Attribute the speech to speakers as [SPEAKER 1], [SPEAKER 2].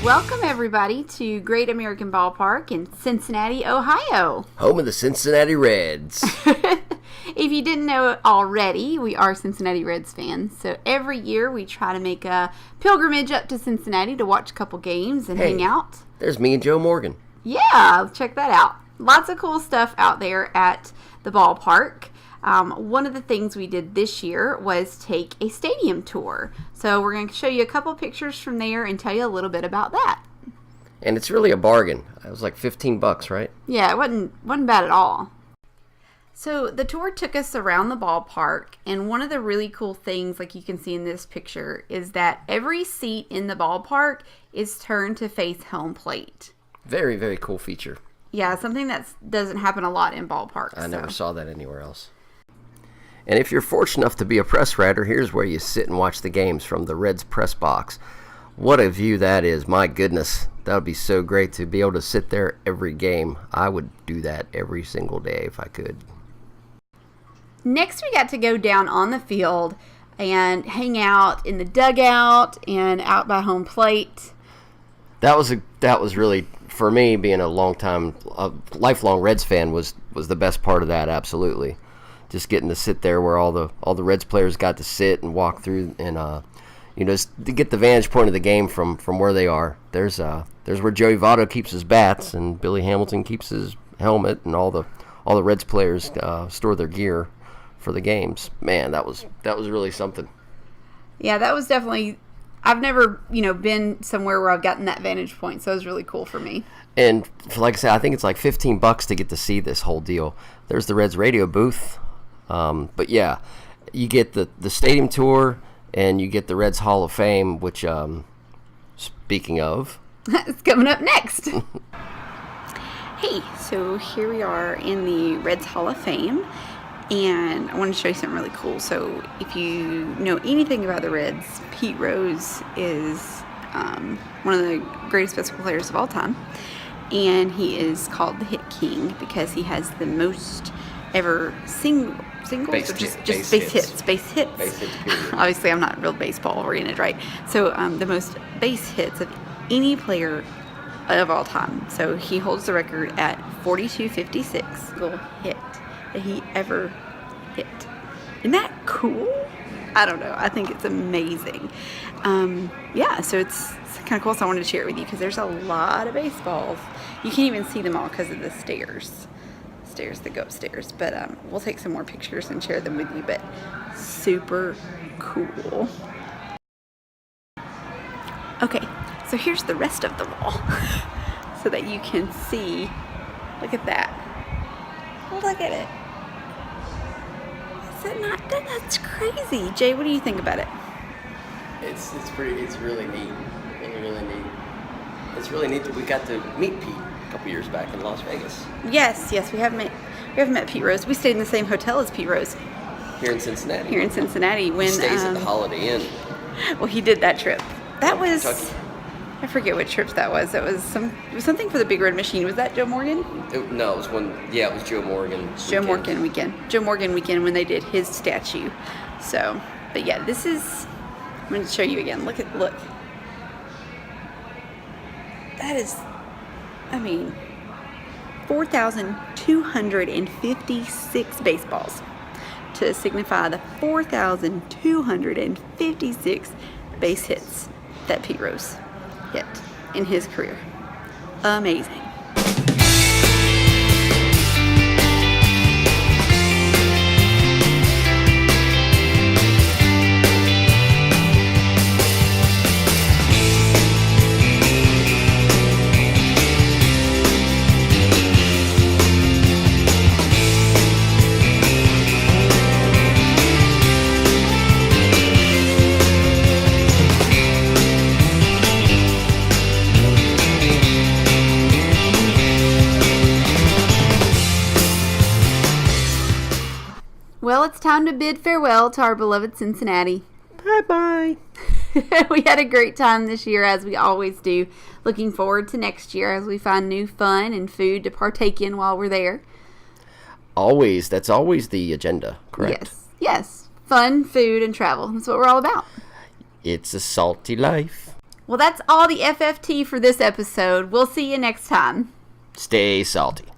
[SPEAKER 1] Welcome, everybody, to Great American Ballpark in Cincinnati, Ohio.
[SPEAKER 2] Home of the Cincinnati Reds.
[SPEAKER 1] If you didn't know it already, we are Cincinnati Reds fans. So every year we try to make a pilgrimage up to Cincinnati to watch a couple games and hang out.
[SPEAKER 2] There's me and Joe Morgan.
[SPEAKER 1] Yeah, check that out. Lots of cool stuff out there at the ballpark. One of the things we did this year was take a stadium tour. So we're going to show you a couple pictures from there and tell you a little bit about that.
[SPEAKER 2] And it's really a bargain. It was like $15, right?
[SPEAKER 1] Yeah, it wasn't bad at all. So the tour took us around the ballpark, and one of the really cool things, like you can see in this picture, is that every seat in the ballpark is turned to face home plate.
[SPEAKER 2] Very, very cool feature.
[SPEAKER 1] Yeah, something that doesn't happen a lot in ballparks.
[SPEAKER 2] I never saw that anywhere else. And if you're fortunate enough to be a press writer, here's where you sit and watch the games from the Reds press box. What a view that is. My goodness, that would be so great to be able to sit there every game. I would do that every single day if I could.
[SPEAKER 1] Next, we got to go down on the field and hang out in the dugout and out by home plate.
[SPEAKER 2] That was really, for me, being a lifelong Reds fan, was the best part of that. Absolutely, just getting to sit there where all the Reds players got to sit and walk through, and just to get the vantage point of the game from where they are. There's where Joey Votto keeps his bats, and Billy Hamilton keeps his helmet, and all the Reds players store their gear for the games. Man, that was really something.
[SPEAKER 1] Yeah, that was definitely. I've never, been somewhere where I've gotten that vantage point, so it was really cool for me.
[SPEAKER 2] And like I said, I think it's like $15 to get to see this whole deal. There's the Reds radio booth, but yeah, you get the stadium tour, and you get the Reds Hall of Fame, which, speaking of,
[SPEAKER 1] it's coming up next. Hey, so here we are in the Reds Hall of Fame. And I want to show you something really cool. So if you know anything about the Reds, Pete Rose is one of the greatest baseball players of all time. And he is called the Hit King because he has the most ever singles, or just base hits. Obviously, I'm not real baseball oriented, right? So the most base hits of any player of all time. So he holds the record at 4,256 single hit that he ever hit. Isn't that cool? I don't know. I think it's amazing. So it's kind of cool. So I wanted to share it with you because there's a lot of baseballs. You can't even see them all because of the stairs that go upstairs. But we'll take some more pictures and share them with you. But super cool. Okay, so here's the rest of the wall so that you can see. Look at that. Look at it. Is it not? That's crazy. Jay, what do you think about it?
[SPEAKER 2] It's really neat. Really neat. It's really neat that we got to meet Pete a couple years back in Las Vegas.
[SPEAKER 1] Yes, we haven't met Pete Rose. We stayed in the same hotel as Pete Rose.
[SPEAKER 2] Here in Cincinnati.
[SPEAKER 1] When
[SPEAKER 2] he stays at the Holiday Inn.
[SPEAKER 1] Well, he did that trip. That was
[SPEAKER 2] Kentucky.
[SPEAKER 1] I forget what trip that was. It was something for the Big Red Machine. Was that Joe Morgan?
[SPEAKER 2] It was Joe Morgan.
[SPEAKER 1] Joe Morgan weekend when they did his statue. So, but yeah, this is. I'm going to show you again. Look. That is, 4,256 baseballs to signify the 4,256 base hits that Pete Rose hit in his career. Amazing. Well, it's time to bid farewell to our beloved Cincinnati.
[SPEAKER 2] Bye-bye.
[SPEAKER 1] We had a great time this year, as we always do. Looking forward to next year as we find new fun and food to partake in while we're there.
[SPEAKER 2] Always. That's always the agenda, correct?
[SPEAKER 1] Yes. Fun, food, and travel. That's what we're all about.
[SPEAKER 2] It's a salty life.
[SPEAKER 1] Well, that's all the FFT for this episode. We'll see you next time.
[SPEAKER 2] Stay salty.